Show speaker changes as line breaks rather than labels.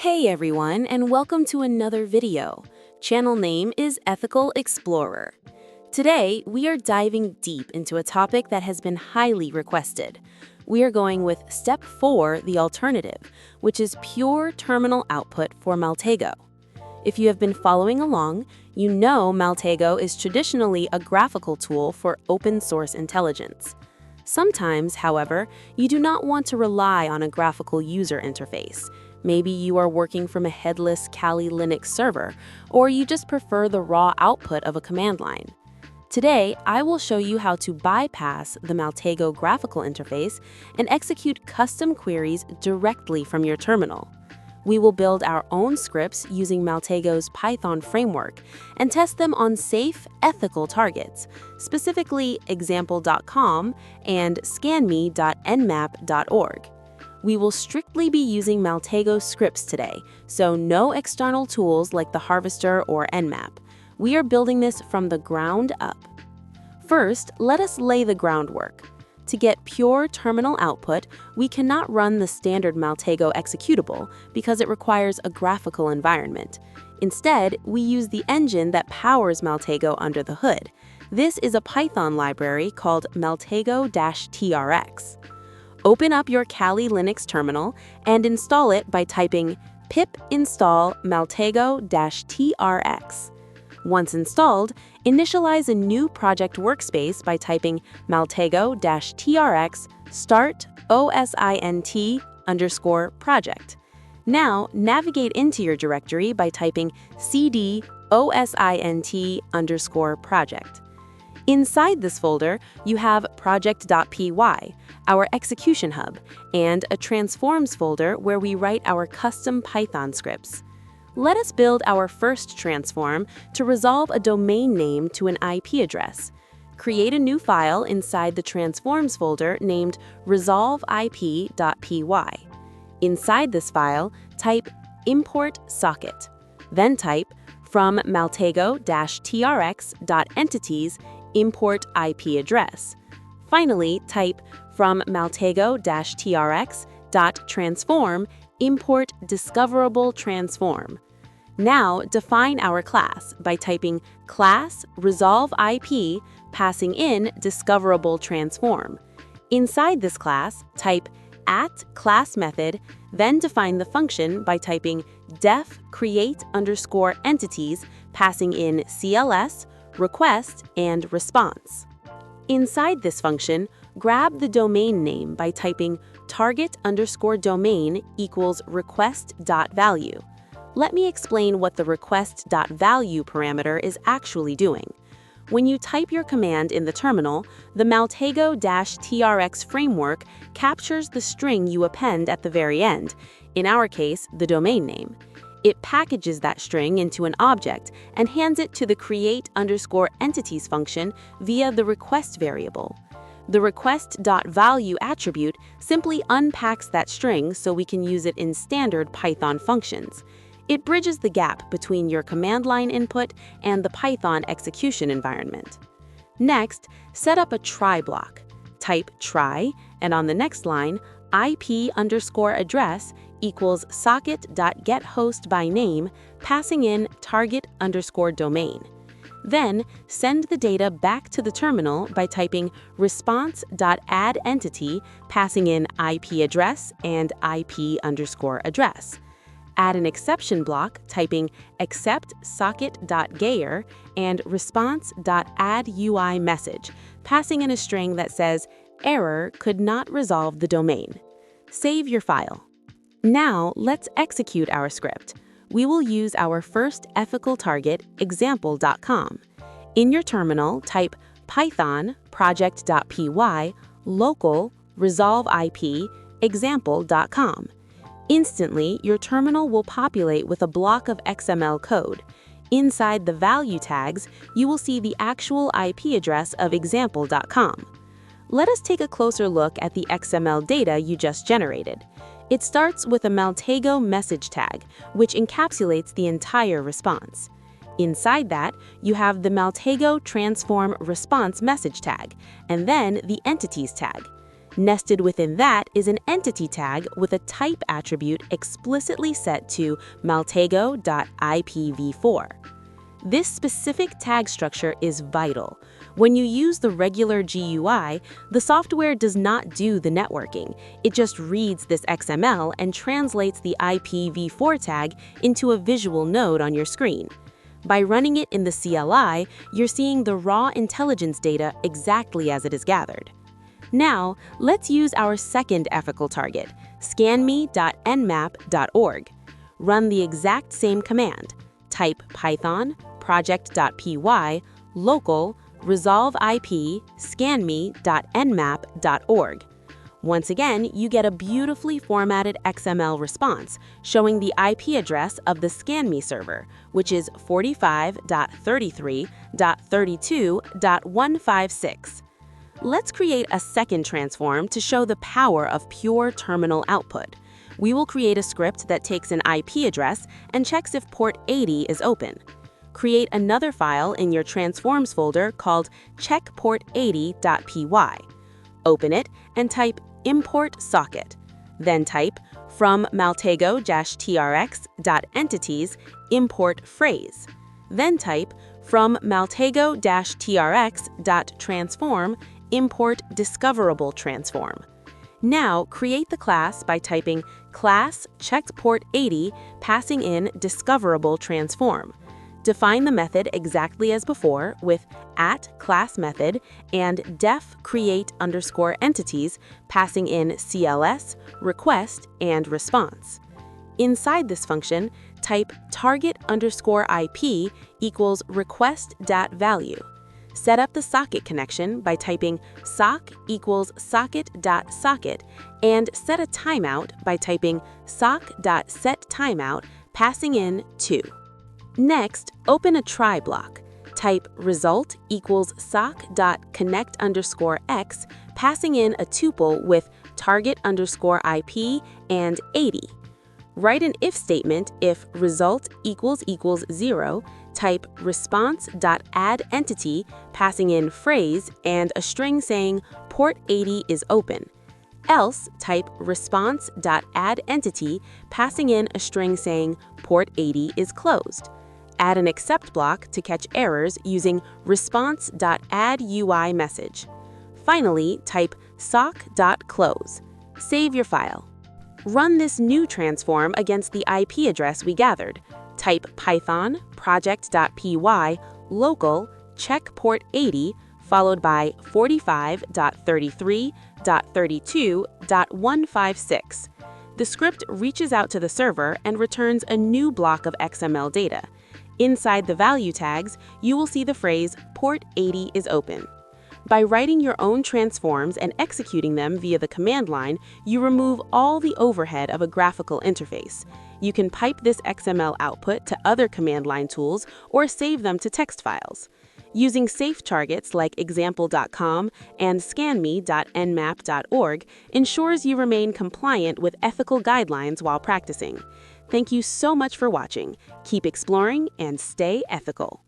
Hey everyone, and welcome to another video. Channel name is Ethical Explorer. Today, we are diving deep into a topic that has been highly requested. We are going with Step 4, the alternative, which is pure terminal output for Maltego. If you have been following along, you know Maltego is traditionally a graphical tool for open source intelligence. Sometimes, however, you do not want to rely on a graphical user interface. Maybe you are working from a headless Kali Linux server, or you just prefer the raw output of a command line. Today, I will show you how to bypass the Maltego graphical interface and execute custom queries directly from your terminal. We will build our own scripts using Maltego's Python framework and test them on safe, ethical targets, specifically example.com and scanme.nmap.org. We will strictly be using Maltego scripts today, so no external tools like the Harvester or Nmap. We are building this from the ground up. First, let us lay the groundwork. To get pure terminal output, we cannot run the standard Maltego executable because it requires a graphical environment. Instead, we use the engine that powers Maltego under the hood. This is a Python library called maltego-trx. Open up your Kali Linux terminal and install it by typing pip install maltego-trx. Once installed, initialize a new project workspace by typing maltego-trx start OSINT_project. Now, navigate into your directory by typing cd OSINT_project. Inside this folder, you have project.py, our execution hub, and a transforms folder where we write our custom Python scripts. Let us build our first transform to resolve a domain name to an IP address. Create a new file inside the transforms folder named resolveip.py. Inside this file, type import socket. Then type from maltego-trx.entities import IP address. Finally, type from maltego-trx.transform import discoverable transform. Now define our class by typing class resolve IP passing in discoverable transform. Inside this class, type @class method, then define the function by typing def create_entities passing in CLS, request, and response. Inside this function, grab the domain name by typing target_domain equals request.value. Let me explain what the request.value parameter is actually doing. When you type your command in the terminal, the Maltego-trx framework captures the string you append at the very end, in our case, the domain name. It packages that string into an object and hands it to the create_entities function via the request variable. The request.value attribute simply unpacks that string so we can use it in standard Python functions. It bridges the gap between your command line input and the Python execution environment. Next, set up a try block. Type try, and on the next line, IP_address equals socket.getHostByName, passing in target_domain. Then, send the data back to the terminal by typing response.addEntity, passing in IP address and IP_address. Add an exception block, typing except socket.getter and response.addUIMessage, passing in a string that says error could not resolve the domain. Save your file. Now, let's execute our script. We will use our first ethical target, example.com. In your terminal, type python project.py local resolve IP example.com. Instantly, your terminal will populate with a block of XML code. Inside the value tags, you will see the actual IP address of example.com. Let us take a closer look at the XML data you just generated. It starts with a Maltego message tag, which encapsulates the entire response. Inside that, you have the Maltego transform response message tag, and then the entities tag. Nested within that is an entity tag with a type attribute explicitly set to maltego.ipv4. This specific tag structure is vital. When you use the regular GUI, the software does not do the networking. It just reads this XML and translates the IPv4 tag into a visual node on your screen. By running it in the CLI, you're seeing the raw intelligence data exactly as it is gathered. Now, let's use our second ethical target, scanme.nmap.org. Run the exact same command. Type python project.py local resolve IP scanme.nmap.org. Once again, you get a beautifully formatted XML response showing the IP address of the ScanMe server, which is 45.33.32.156. Let's create a second transform to show the power of pure terminal output. We will create a script that takes an IP address and checks if port 80 is open. Create another file in your transforms folder called checkport80.py. Open it and type import socket. Then type from maltego-trx.entities import phrase. Then type from maltego-trx.transform import discoverable transform. Now create the class by typing class checkport80 passing in discoverable transform. Define the method exactly as before with @class_method and def create_entities passing in CLS, request, and response. Inside this function, type target_IP equals request.value. Set up the socket connection by typing sock equals socket.socket and set a timeout by typing sock.setTimeout passing in 2. Next, open a try block. Type result equals sock.connect_x passing in a tuple with target_IP and 80. Write an if statement if result equals 0, type response.addEntity passing in phrase and a string saying port 80 is open. Else, type response.addEntity passing in a string saying port 80 is closed. Add an except block to catch errors using response.addUIMessage. Finally, type sock.close. Save your file. Run this new transform against the IP address we gathered. Type python project.py local checkport80 followed by 45.33.32.156. The script reaches out to the server and returns a new block of XML data. Inside the value tags, you will see the phrase port 80 is open. By writing your own transforms and executing them via the command line, you remove all the overhead of a graphical interface. You can pipe this XML output to other command line tools or save them to text files. Using safe targets like example.com and scanme.nmap.org ensures you remain compliant with ethical guidelines while practicing. Thank you so much for watching. Keep exploring and stay ethical.